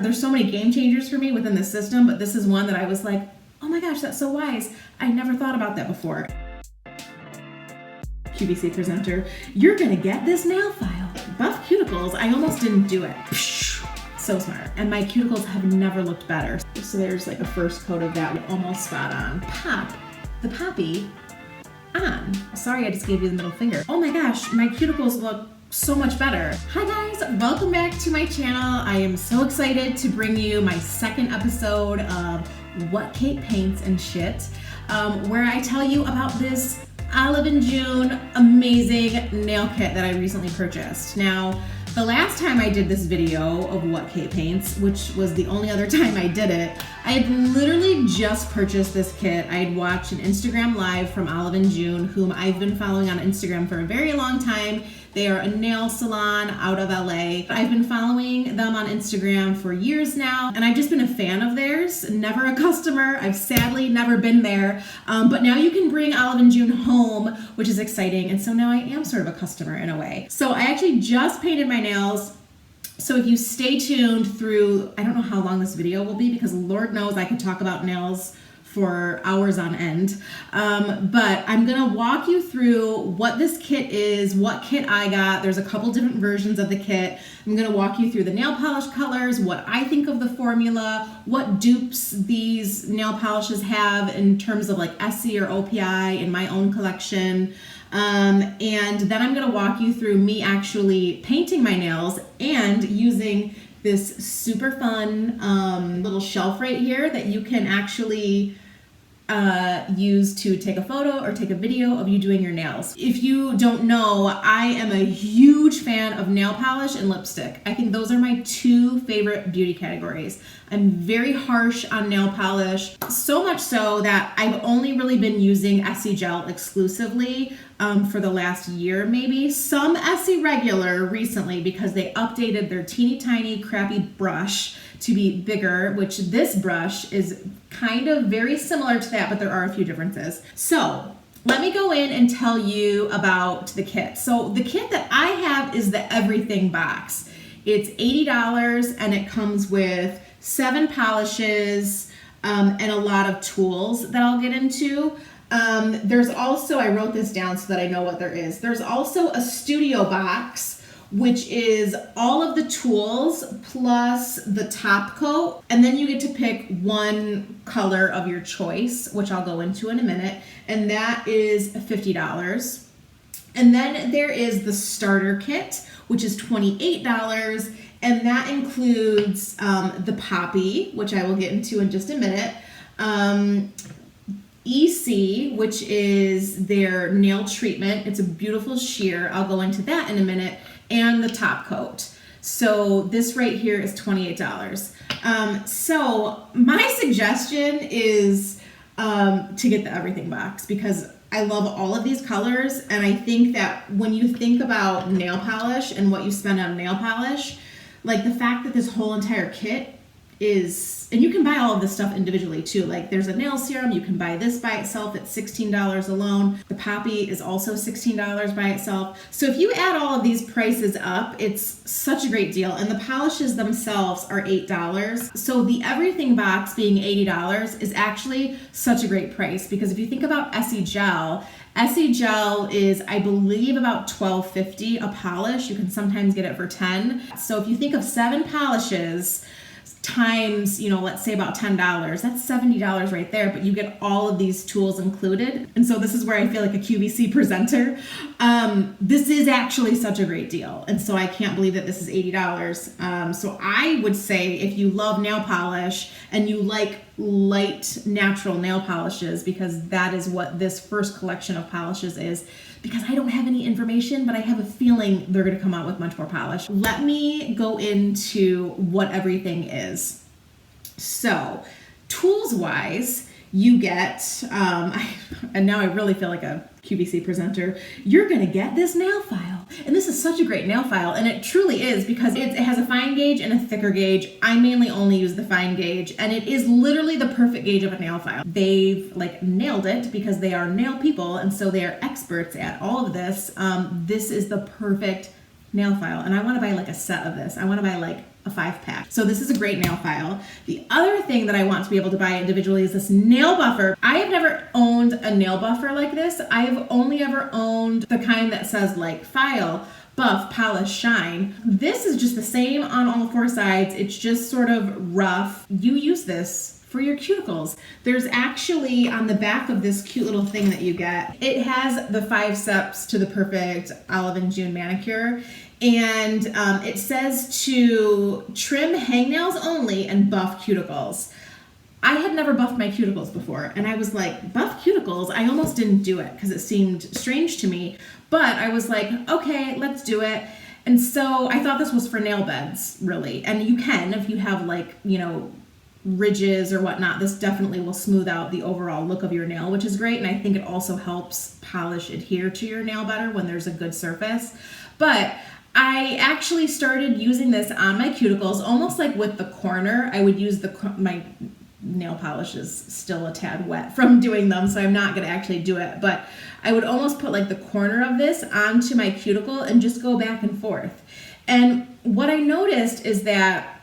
There's so many game changers for me within the system, but this is one that I was like, oh my gosh, that's so wise. I never thought about that before. QVC presenter, you're gonna get this nail file. Buff cuticles, I almost didn't do it. So smart. And my cuticles have never looked better. So there's like a first coat of that, almost spot on. Pop the poppy on. Sorry, I just gave you the middle finger. Oh my gosh, my cuticles look so much better. Hi guys, welcome back to my channel. I am so excited to bring you my second episode of What Kate Paints and Shit, where I tell you about this Olive&June amazing nail kit that I recently purchased. Now, the last time I did this video of What Kate Paints, which was the only other time I did it, I had literally just purchased this kit. I had watched an Instagram live from Olive&June, whom I've been following on Instagram for a very long time. They are a nail salon out of LA. I've been following them on Instagram for years now, and I've just been a fan of theirs, never a customer. I've sadly never been there, but now you can bring Olive&June home, which is exciting, and so now I am sort of a customer in a way. So I actually just painted my nails. So if you stay tuned through, I don't know how long this video will be because Lord knows I could talk about nails for hours on end. But I'm gonna walk you through what this kit is, what kit I got. There's a couple different versions of the kit. I'm gonna walk you through the nail polish colors, what I think of the formula, what dupes these nail polishes have in terms of like SC or OPI in my own collection. And then I'm gonna walk you through me actually painting my nails and using this super fun little shelf right here that you can actually use to take a photo or take a video of you doing your nails. If you don't know, I am a huge fan of nail polish and lipstick. I think those are my two favorite beauty categories. I'm very harsh on nail polish, so much so that I've only really been using Essie Gel exclusively for the last year maybe. Some Essie Regular recently because they updated their teeny tiny crappy brush to be bigger, which this brush is kind of very similar to that, but there are a few differences. So let me go in and tell you about the kit. So the kit that I have is the everything box. It's $80 and it comes with 7 polishes and a lot of tools that I'll get into. There's also, I wrote this down so that I know what there is. There's also a studio box, which is all of the tools plus the top coat. And then you get to pick one color of your choice, which I'll go into in a minute. And that is $50. And then there is the starter kit, which is $28. And that includes the poppy, which I will get into in just a minute. EC, which is their nail treatment. It's a beautiful sheer. I'll go into that in a minute. And the top coat. So this right here is $28. So my suggestion is to get the everything box because I love all of these colors, and I think that when you think about nail polish and what you spend on nail polish, like the fact that this whole entire kit is, and you can buy all of this stuff individually too. Like there's a nail serum, you can buy this by itself at $16 alone. The poppy is also $16 by itself. So if you add all of these prices up, it's such a great deal. And the polishes themselves are $8. So the everything box being $80 is actually such a great price because if you think about Essie Gel is, I believe, about $12.50 a polish. You can sometimes get it for $10. So if you think of 7 polishes times, let's say about $10, that's $70 right there, but you get all of these tools included. And so this is where I feel like a QVC presenter. This is actually such a great deal. And so I can't believe that this is $80. So I would say if you love nail polish and you like light natural nail polishes, because that is what this first collection of polishes is, because I don't have any information, but I have a feeling they're gonna come out with much more polish. Let me go into what everything is. So tools wise, you get, and now I really feel like a QVC presenter, you're gonna get this nail file. And this is such a great nail file, and it truly is because it has a fine gauge and a thicker gauge. I mainly only use the fine gauge, and it is literally the perfect gauge of a nail file. They've nailed it because they are nail people, and so they are experts at all of this. This is the perfect nail file, and I wanna buy a set of this. I wanna buy a 5-pack. So this is a great nail file. The other thing that I want to be able to buy individually is this nail buffer. I have never owned a nail buffer like this. I have only ever owned the kind that says like file, buff, polish, shine. This is just the same on all 4 sides. It's just sort of rough. You use this for your cuticles. There's actually on the back of this cute little thing that you get, it has the 5 steps to the perfect Olive&June manicure. And it says to trim hangnails only and buff cuticles. I had never buffed my cuticles before, and I was like, buff cuticles? I almost didn't do it because it seemed strange to me, but I was like, okay, let's do it. And so I thought this was for nail beds, really. And you can, if you have like, you know, ridges or whatnot, this definitely will smooth out the overall look of your nail, which is great. And I think it also helps polish adhere to your nail better when there's a good surface. But I actually started using this on my cuticles, almost like with the corner. I would use my nail polish is still a tad wet from doing them, so I'm not going to actually do it. But I would almost put like the corner of this onto my cuticle and just go back and forth. And what I noticed is that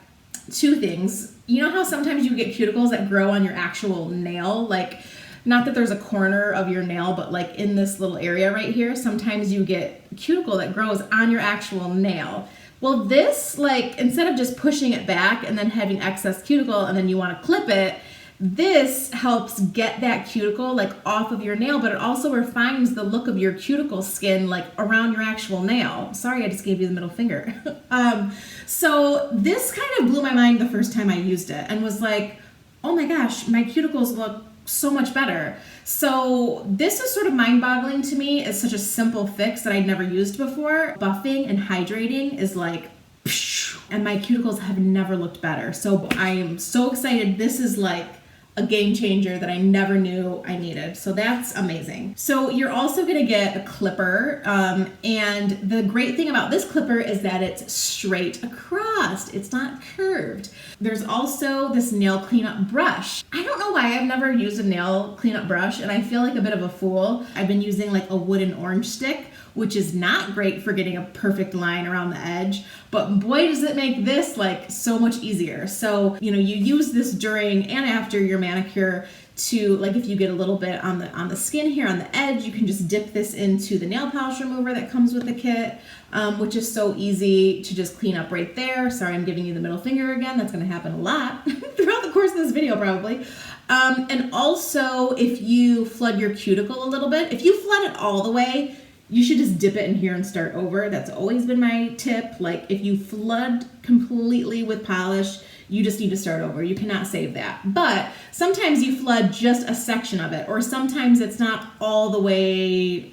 2 things. You know how sometimes you get cuticles that grow on your actual nail? Like, not that there's a corner of your nail, but like in this little area right here, sometimes you get cuticle that grows on your actual nail. Well, this, like, instead of just pushing it back and then having excess cuticle and then you want to clip it, this helps get that cuticle like off of your nail, but it also refines the look of your cuticle skin like around your actual nail. Sorry, I just gave you the middle finger. So this kind of blew my mind the first time I used it and was like, oh my gosh, my cuticles look so much better. So this is sort of mind-boggling to me. It's such a simple fix that I'd never used before. Buffing and hydrating is like, and my cuticles have never looked better. So I am so excited. This is like a game changer that I never knew I needed. So that's amazing. So you're also gonna get a clipper. And the great thing about this clipper is that it's straight across. It's not curved. There's also this nail cleanup brush. I don't know why I've never used a nail cleanup brush, and I feel like a bit of a fool. I've been using like a wooden orange stick, which is not great for getting a perfect line around the edge, but boy does it make this like so much easier. So, you know, you use this during and after your manicure to, like, if you get a little bit on the skin here on the edge, you can just dip this into the nail polish remover that comes with the kit, which is so easy to just clean up right there. Sorry, I'm giving you the middle finger again. That's gonna happen a lot throughout the course of this video probably. And also if you flood your cuticle a little bit, if you flood it all the way, you should just dip it in here and start over. That's always been my tip. Like, if you flood completely with polish, you just need to start over. You cannot save that. But sometimes you flood just a section of it, or sometimes it's not all the way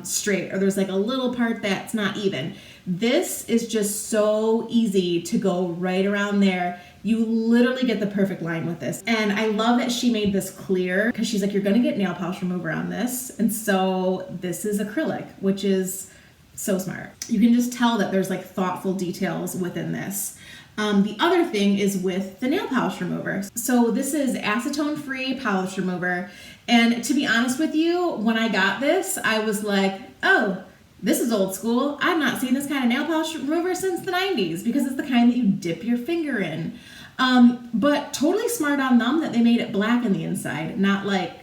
straight, or there's like a little part that's not even. This is just so easy to go right around there. You literally get the perfect line with this. And I love that she made this clear, because she's like, you're gonna get nail polish remover on this. And so this is acrylic, which is so smart. You can just tell that there's like thoughtful details within this. The other thing is with the nail polish remover. So this is acetone-free polish remover. And to be honest with you, when I got this, I was like, oh, this is old school. I've not seen this kind of nail polish remover since the 90s, because it's the kind that you dip your finger in. But totally smart on them that they made it black on the inside, not like,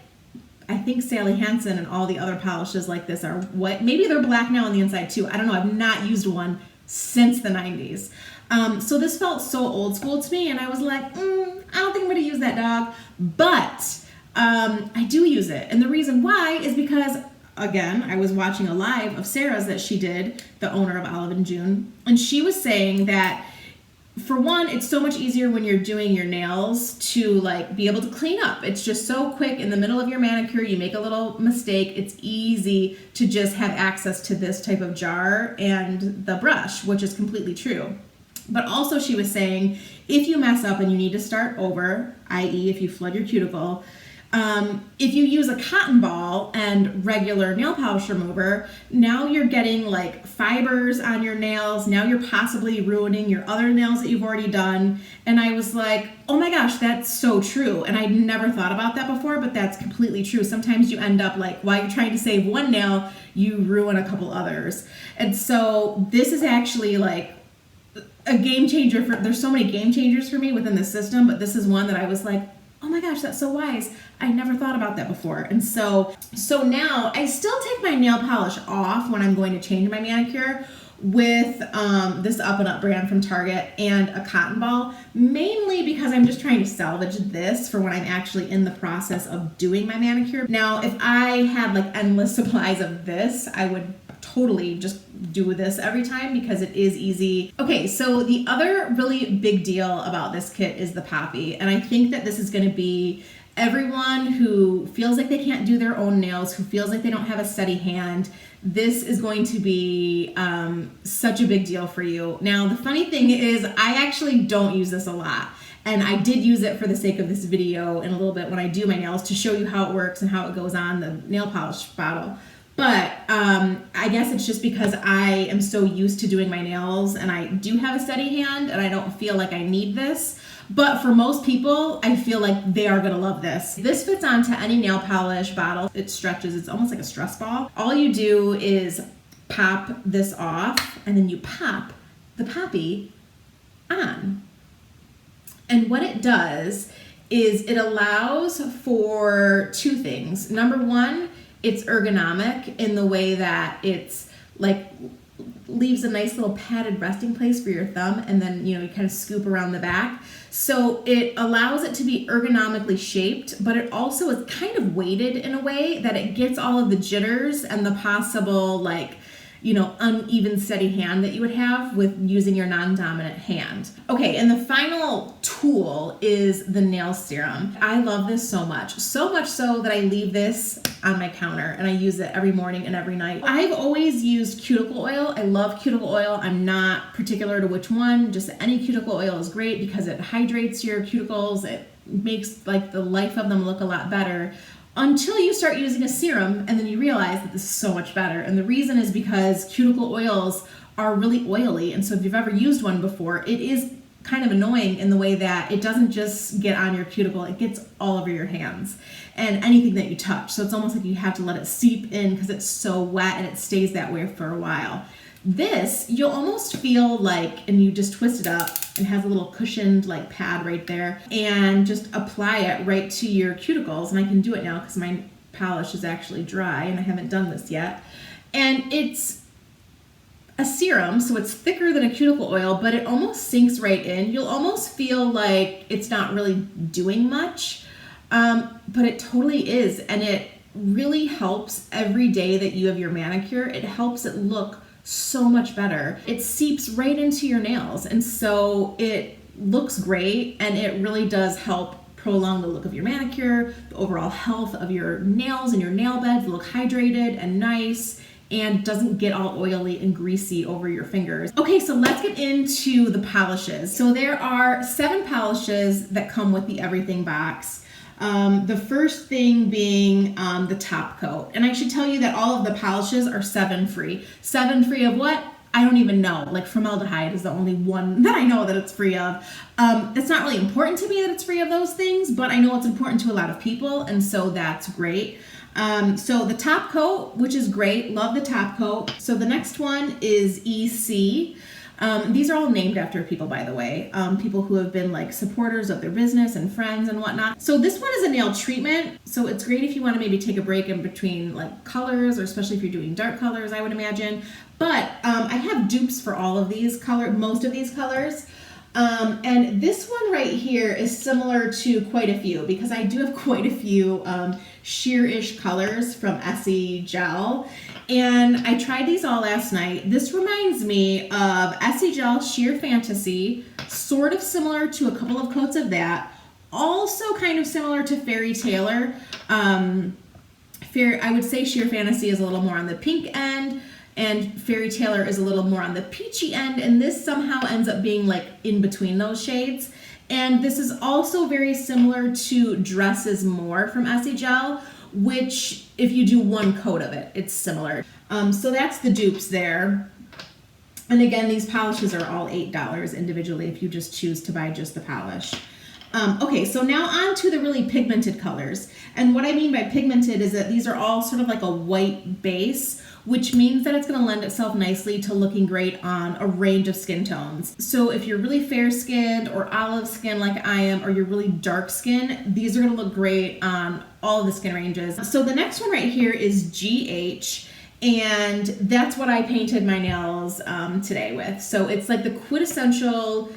I think Sally Hansen and all the other polishes like this are what, maybe they're black now on the inside too. I don't know. I've not used one since the 90s. So this felt so old school to me, and I was like, I don't think I'm gonna use that, dog. But I do use it. And the reason why is because, again, I was watching a live of Sarah's that she did, the owner of Olive&June, and she was saying that, for one, it's so much easier when you're doing your nails to like be able to clean up. It's just so quick in the middle of your manicure. You make a little mistake, it's easy to just have access to this type of jar and the brush, which is completely true. But also she was saying, if you mess up and you need to start over, i.e. if you flood your cuticle, if you use a cotton ball and regular nail polish remover, now you're getting like fibers on your nails. Now you're possibly ruining your other nails that you've already done. And I was like, oh my gosh, that's so true. And I'd never thought about that before, but that's completely true. Sometimes you end up like, while you're trying to save one nail, you ruin a couple others. And so this is actually like a game changer there's so many game changers for me within the system, but this is one that I was like, oh my gosh, that's so wise. I never thought about that before. And so now I still take my nail polish off when I'm going to change my manicure with this Up and Up brand from Target and a cotton ball, mainly because I'm just trying to salvage this for when I'm actually in the process of doing my manicure. Now, if I had like endless supplies of this, I would totally just do this every time because it is easy. Okay, so the other really big deal about this kit is the poppy, and I think that this is going to be everyone who feels like they can't do their own nails, who feels like they don't have a steady hand. This is going to be such a big deal for you. Now, the funny thing is I actually don't use this a lot, and I did use it for the sake of this video in a little bit when I do my nails to show you how it works and how it goes on the nail polish bottle. But I guess it's just because I am so used to doing my nails and I do have a steady hand and I don't feel like I need this. But for most people, I feel like they are gonna love this. This fits onto any nail polish bottle. It stretches, it's almost like a stress ball. All you do is pop this off and then you pop the poppy on. And what it does is it allows for two things. Number one, it's ergonomic in the way that it's like leaves a nice little padded resting place for your thumb, and then you kind of scoop around the back. So it allows it to be ergonomically shaped, but it also is kind of weighted in a way that it gets all of the jitters and the possible uneven steady hand that you would have with using your non-dominant hand. Okay, and the final tool is the nail serum. I love this so much so that I leave this on my counter and I use it every morning and every night. I've always used cuticle oil. I love cuticle oil. I'm not particular to which one, just any cuticle oil is great because it hydrates your cuticles. It makes like the life of them look a lot better. Until you start using a serum and then you realize that this is so much better. And the reason is because cuticle oils are really oily. And so if you've ever used one before, it is kind of annoying in the way that it doesn't just get on your cuticle, it gets all over your hands and anything that you touch. So it's almost like you have to let it seep in because it's so wet and it stays that way for a while. This, you'll almost feel like, and you just twist it up and has a little cushioned like pad right there and just apply it right to your cuticles. And I can do it now because my polish is actually dry and I haven't done this yet. And it's a serum, so it's thicker than a cuticle oil, but it almost sinks right in. You'll almost feel like it's not really doing much, but it totally is. And it really helps every day that you have your manicure. It helps it look so much better. It seeps right into your nails, and so it looks great, and it really does help prolong the look of your manicure, the overall health of your nails and your nail beds look hydrated and nice and doesn't get all oily and greasy over your fingers. Okay, so let's get into the polishes. So there are 7 polishes that come with the everything box. The first thing being the top coat. And I should tell you that all of the polishes are 7 free. 7 free of what? I don't even know. Like formaldehyde is the only one that I know that it's free of. It's not really important to me that it's free of those things, but I know it's important to a lot of people, and so that's great. So the top coat, which is great, love the top coat. So the next one is EC. These are all named after people, by the way, people who have been like supporters of their business and friends and whatnot. So this one is a nail treatment. So it's great if you want to maybe take a break in between like colors, or especially if you're doing dark colors, I would imagine. But I have dupes for all of these most of these colors. And this one right here is similar to quite a few because I do have quite a few sheer-ish colors from Essie Gel. And I tried these all last night. This reminds me of Essie Gel Sheer Fantasy, sort of similar to a couple of coats of that. Also kind of similar to Fairy Tailor. I would say Sheer Fantasy is a little more on the pink end, and Fairy Tailor is a little more on the peachy end, and this somehow ends up being like in between those shades. And this is also very similar to Dresses More from Essie Gel, which if you do one coat of it, it's similar. So that's the dupes there. And again, these polishes are all $8 individually if you just choose to buy just the polish. Okay, so now on to the really pigmented colors. And what I mean by pigmented is that these are all sort of like a white base which means that it's going to lend itself nicely to looking great on a range of skin tones. So if you're really fair skinned or olive skin like I am, or you're really dark skin, these are going to look great on all of the skin ranges. So the next one right here is GH. And that's what I painted my nails today with. So it's like the quintessential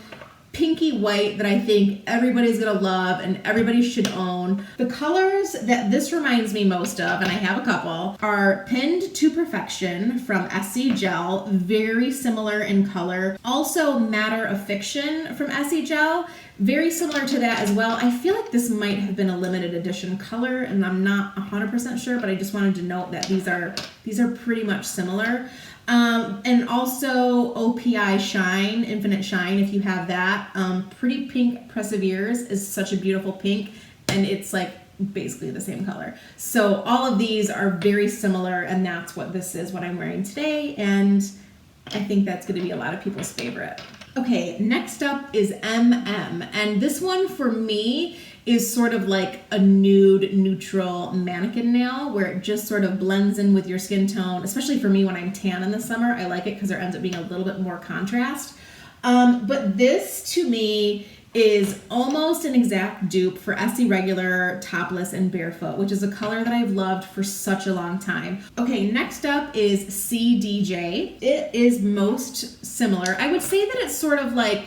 pinky white that I think everybody's gonna love and everybody should own. The colors that this reminds me most of, and I have a couple, are Pinned to Perfection from Essie Gel, very similar in color. Also Matter of Fiction from Essie Gel, very similar to that as well. I feel like this might have been a limited edition color, and I'm not 100% sure, but I just wanted to note that these are pretty much similar. And also OPI Shine, Infinite Shine, if you have that. Pretty Pink Perseveres is such a beautiful pink, and it's like basically the same color. So all of these are very similar, and that's what this is, what I'm wearing today, and I think that's going to be a lot of people's favorite. Okay, next up is MM, and this one for me is sort of like a nude neutral mannequin nail where it just sort of blends in with your skin tone, especially for me when I'm tan in the summer. I like it because there ends up being a little bit more contrast. But this to me is almost an exact dupe for Essie Regular Topless and Barefoot, which is a color that I've loved for such a long time. Okay, next up is CDJ. It is most similar. I would say that it's sort of like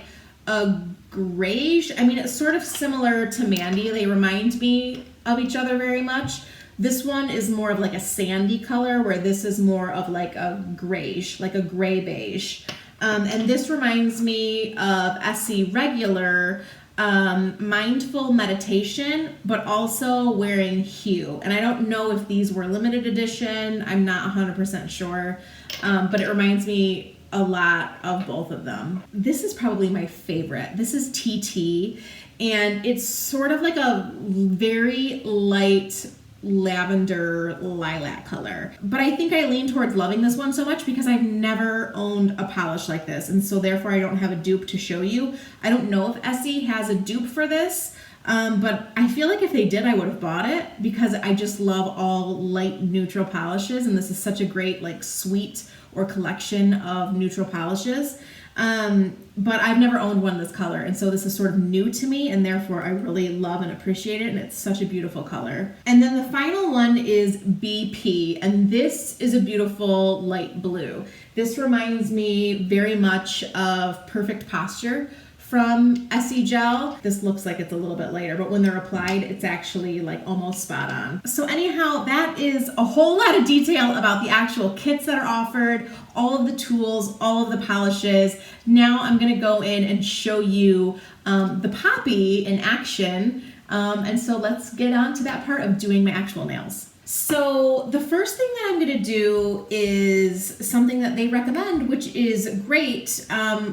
a grayish. I mean, it's sort of similar to Mandy. They remind me of each other very much. This one is more of like a sandy color, where this is more of like a grayish, like a gray beige. And this reminds me of Essie Regular Mindful Meditation, but also wearing Hue. And I don't know if these were limited edition. I'm not 100% sure, but it reminds me a lot of both of them. This is probably my favorite. This is TT, and it's sort of like a very light lavender lilac color. But I think I lean towards loving this one so much because I've never owned a polish like this, and so therefore I don't have a dupe to show you. I don't know if Essie has a dupe for this, but I feel like if they did, I would have bought it because I just love all light neutral polishes, and this is such a great like suite or collection of neutral polishes. But I've never owned one this color, and so this is sort of new to me, and therefore I really love and appreciate it, and it's such a beautiful color. And then the final one is BP, and this is a beautiful light blue. This reminds me very much of Perfect Posture from Essie Gel. This looks like it's a little bit lighter, but when they're applied, it's actually like almost spot on. So anyhow, that is a whole lot of detail about the actual kits that are offered, all of the tools, all of the polishes. Now I'm gonna go in and show you the Poppy in action. And so let's get on to that part of doing my actual nails. So the first thing that I'm going to do is something that they recommend, which is great,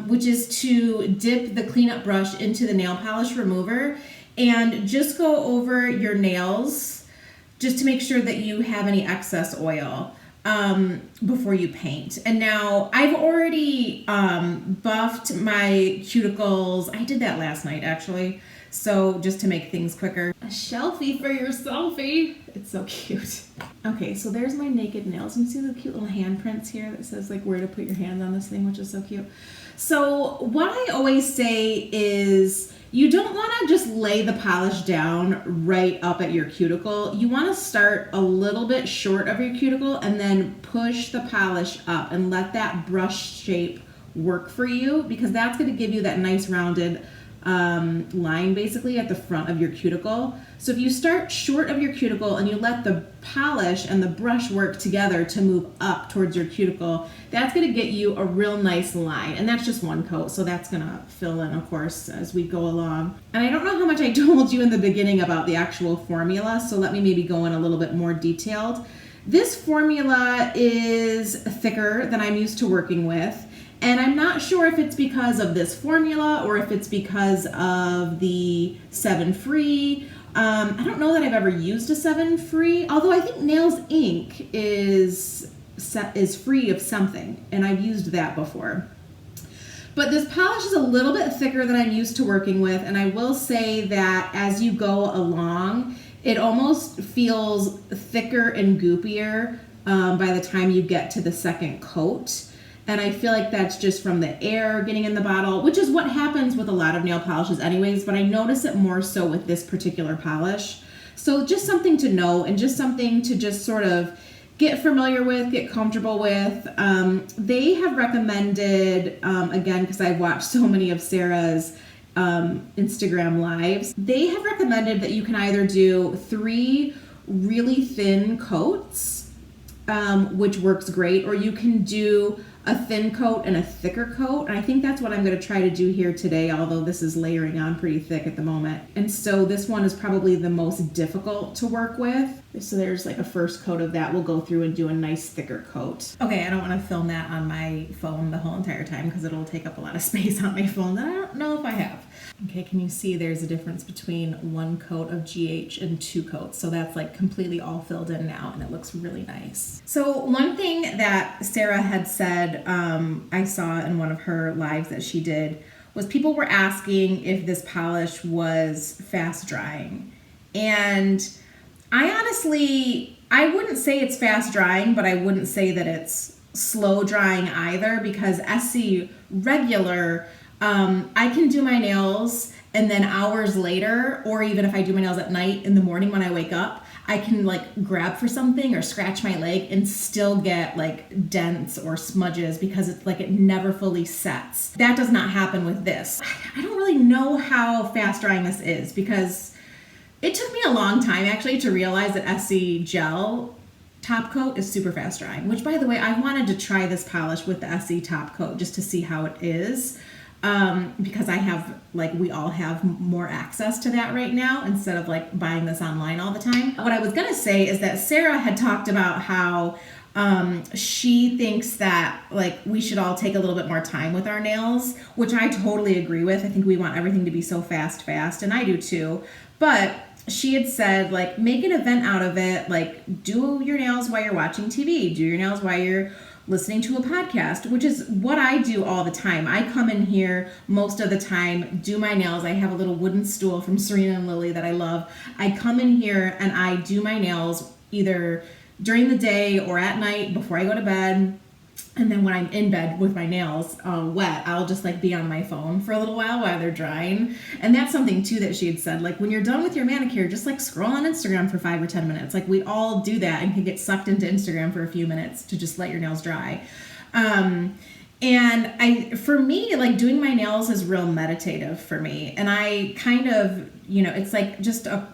which is to dip the cleanup brush into the nail polish remover and just go over your nails just to make sure that you have any excess oil before you paint. And now I've already buffed my cuticles. I did that last night actually. So just to make things quicker. A shelfie for your selfie. It's so cute. Okay, so there's my naked nails. You can see the cute little handprints here that says like where to put your hands on this thing, which is so cute. So what I always say is you don't want to just lay the polish down right up at your cuticle. You want to start a little bit short of your cuticle and then push the polish up and let that brush shape work for you, because that's going to give you that nice rounded line basically at the front of your cuticle. So if you start short of your cuticle and you let the polish and the brush work together to move up towards your cuticle, that's going to get you a real nice line. And that's just one coat, so that's going to fill in, of course, as we go along. And I don't know how much I told you in the beginning about the actual formula, so let me maybe go in a little bit more detailed. This formula is thicker than I'm used to working with. And I'm not sure if it's because of this formula or if it's because of the 7 Free. I don't know that I've ever used a 7 Free, although I think Nails Inc. is free of something, and I've used that before. But this polish is a little bit thicker than I'm used to working with, and I will say that as you go along, it almost feels thicker and goopier by the time you get to the second coat. And I feel like that's just from the air getting in the bottle, which is what happens with a lot of nail polishes anyways, but I notice it more so with this particular polish. So just something to know, and just something to just sort of get familiar with, get comfortable with. They have recommended, again, because I've watched so many of Sarah's Instagram lives, they have recommended that you can either do 3 really thin coats, which works great, or you can do a thin coat and a thicker coat. And I think that's what I'm going to try to do here today, although this is layering on pretty thick at the moment. And so this one is probably the most difficult to work with. So there's like a first coat of that. We'll go through and do a nice thicker coat. Okay, I don't want to film that on my phone the whole entire time because it'll take up a lot of space on my phone that I don't know if I have. Okay, can you see there's a difference between 1 coat of GH and 2 coats? So that's like completely all filled in now, and it looks really nice. So one thing that Sarah had said, I saw in one of her lives that she did, was people were asking if this polish was fast drying. And I wouldn't say it's fast drying, but I wouldn't say that it's slow drying either, because SC regular, I can do my nails and then hours later, or even if I do my nails at night in the morning when I wake up, I can like grab for something or scratch my leg and still get like dents or smudges because it's like it never fully sets. That does not happen with this. I don't really know how fast drying this is, because it took me a long time actually to realize that SC gel top coat is super fast drying, which by the way, I wanted to try this polish with the SC top coat just to see how it is. Because I have, like, we all have more access to that right now instead of like buying this online all the time. What I was gonna say is that Sarah had talked about how she thinks that like we should all take a little bit more time with our nails, which I totally agree with. I think we want everything to be so fast, and I do too. But she had said, like, make an event out of it. Like, do your nails while you're watching TV. Do your nails while you're listening to a podcast, which is what I do all the time. I come in here most of the time, do my nails. I have a little wooden stool from Serena and Lily that I love. I come in here and I do my nails either during the day or at night before I go to bed. And then when I'm in bed with my nails wet, I'll just like be on my phone for a little while they're drying. And that's something too that she had said, like when you're done with your manicure, just like scroll on Instagram for 5 or 10 minutes. Like we all do that and can get sucked into Instagram for a few minutes to just let your nails dry. And for me, like doing my nails is real meditative for me. And I kind of, it's like just a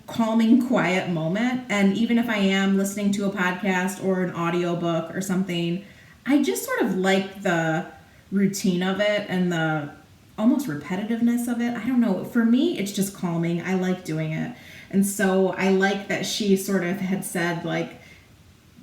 calming, quiet moment. And even if I am listening to a podcast or an audiobook or something, I just sort of like the routine of it and the almost repetitiveness of it. I don't know. For me, it's just calming. I like doing it. And so I like that she sort of had said like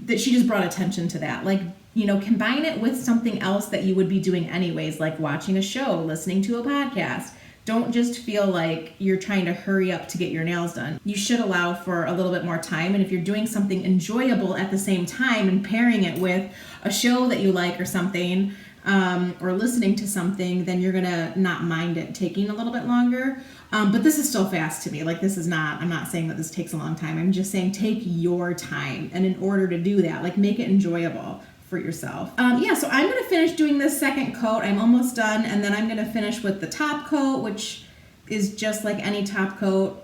that she just brought attention to that. Like, combine it with something else that you would be doing anyways, like watching a show, listening to a podcast. Don't just feel like you're trying to hurry up to get your nails done. You should allow for a little bit more time. And if you're doing something enjoyable at the same time and pairing it with a show that you like or something, or listening to something, then you're gonna not mind it taking a little bit longer. But this is still fast to me. Like I'm not saying that this takes a long time. I'm just saying take your time. And in order to do that, like make it enjoyable for yourself. So I'm going to finish doing this second coat. I'm almost done. And then I'm going to finish with the top coat, which is just like any top coat.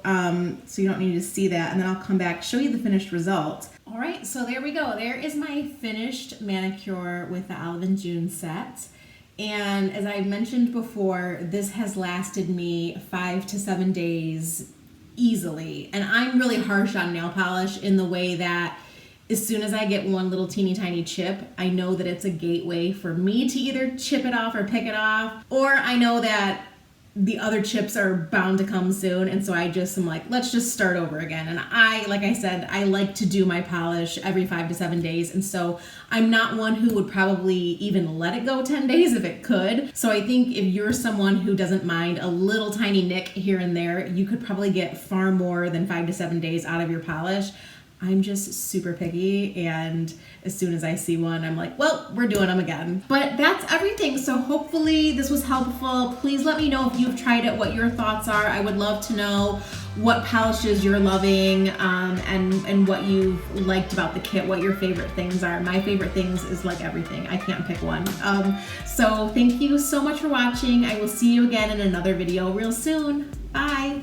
So you don't need to see that. And then I'll come back, show you the finished result. All right, so there we go. There is my finished manicure with the Olive&June set. And as I mentioned before, this has lasted me 5 to 7 days easily. And I'm really harsh on nail polish in the way that as soon as I get one little teeny tiny chip, I know that it's a gateway for me to either chip it off or pick it off, or I know that the other chips are bound to come soon, and so I just am like, let's just start over again. And like I said, I like to do my polish every 5 to 7 days, and so I'm not one who would probably even let it go 10 days if it could. So I think if you're someone who doesn't mind a little tiny nick here and there, you could probably get far more than 5 to 7 days out of your polish. I'm just super picky, and as soon as I see one, I'm like, well, we're doing them again. But that's everything. So hopefully this was helpful. Please let me know if you've tried it, what your thoughts are. I would love to know what polishes you're loving, and what you've liked about the kit, what your favorite things are. My favorite things is like everything. I can't pick one. So thank you so much for watching. I will see you again in another video real soon. Bye.